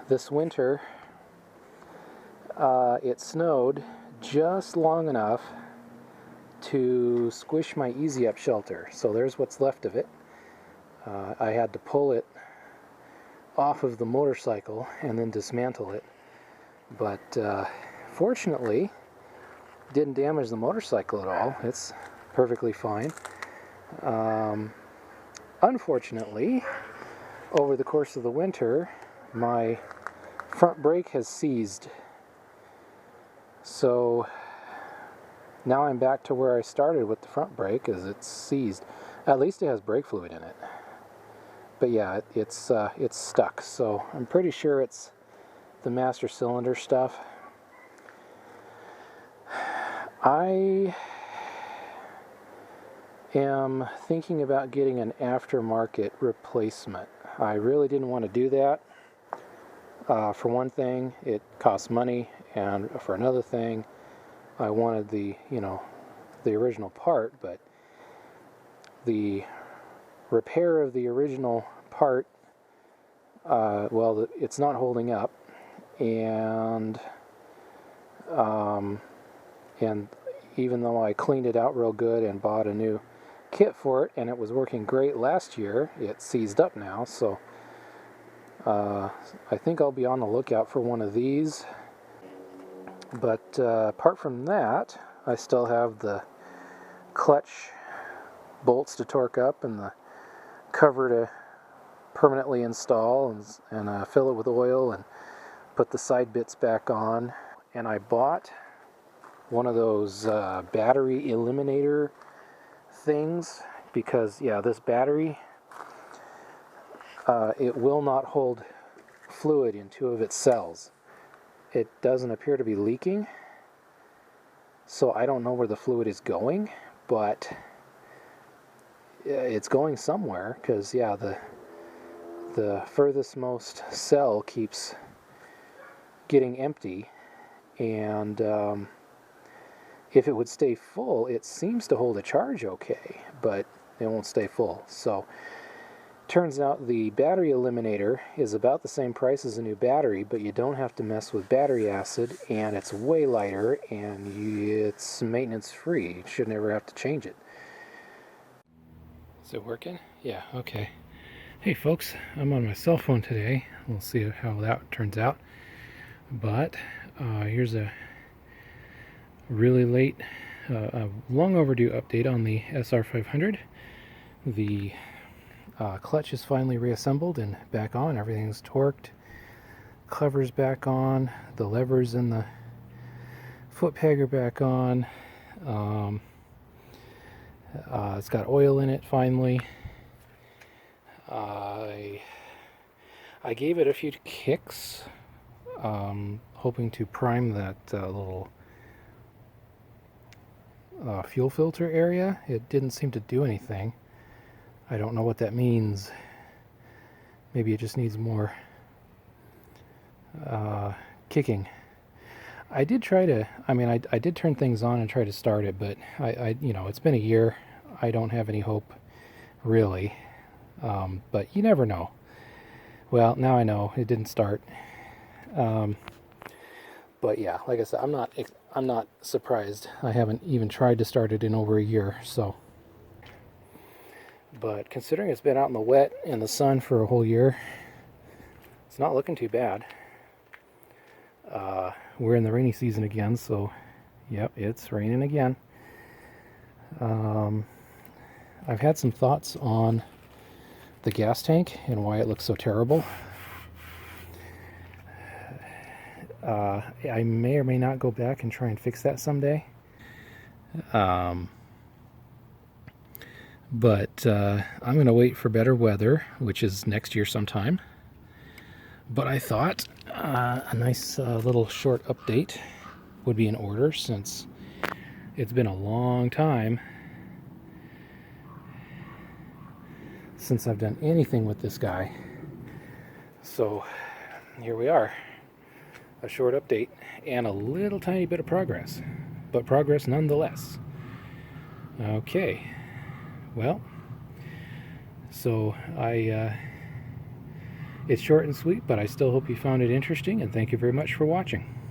This winter it snowed just long enough to squish my Easy Up shelter. So there's what's left of it. I had to pull it off of the motorcycle and then dismantle it. But fortunately, didn't damage the motorcycle at all. It's perfectly fine. Unfortunately, over the course of the winter, my front brake has seized. So now I'm back to where I started with the front brake, as it's seized. At least it has brake fluid in it. But yeah, it's stuck. So I'm pretty sure it's the master cylinder stuff. I am thinking about getting an aftermarket replacement. I really didn't want to do that. For one thing, it costs money, and for another thing, I wanted the original part, but the repair of the original part, well, it's not holding up, and even though I cleaned it out real good and bought a new kit for it, and it was working great last year, it's seized up now. So I think I'll be on the lookout for one of these. But apart from that, I still have the clutch bolts to torque up and the cover to permanently install and fill it with oil and put the side bits back on. And I bought one of those battery eliminator things because, yeah, this battery, it will not hold fluid in two of its cells. It doesn't appear to be leaking, so I don't know where the fluid is going, but it's going somewhere, because yeah, the furthest most cell keeps getting empty, and if it would stay full, it seems to hold a charge okay, but it won't stay full. So turns out the battery eliminator is about the same price as a new battery, but you don't have to mess with battery acid, and it's way lighter, and it's maintenance free. You should never have to change it. Is it working? Yeah, okay. Hey folks, I'm on my cell phone today. We'll see how that turns out. But here's a really late, long overdue update on the SR500. The clutch is finally reassembled and back on. Everything's torqued. Cover's back on. The levers and the foot peg are back on. It's got oil in it finally. I gave it a few kicks, hoping to prime that little fuel filter area. It didn't seem to do anything. I don't know what that means. Maybe it just needs more kicking. I did try to, I did turn things on and try to start it, but it's been a year. I don't have any hope, really. But you never know. Well, now I know it didn't start. But yeah, like I said, I'm not surprised. I haven't even tried to start it in over a year, so. But considering it's been out in the wet and the sun for a whole year, it's not looking too bad. We're in the rainy season again, so yep, it's raining again. I've had some thoughts on the gas tank and why it looks so terrible. I may or may not go back and try and fix that someday. But I'm going to wait for better weather, which is next year sometime. But I thought a nice little short update would be in order, since it's been a long time since I've done anything with this guy. So here we are. A short update and a little tiny bit of progress, but progress nonetheless. Okay. Well, so I It's short and sweet, but I still hope you found it interesting, and thank you very much for watching.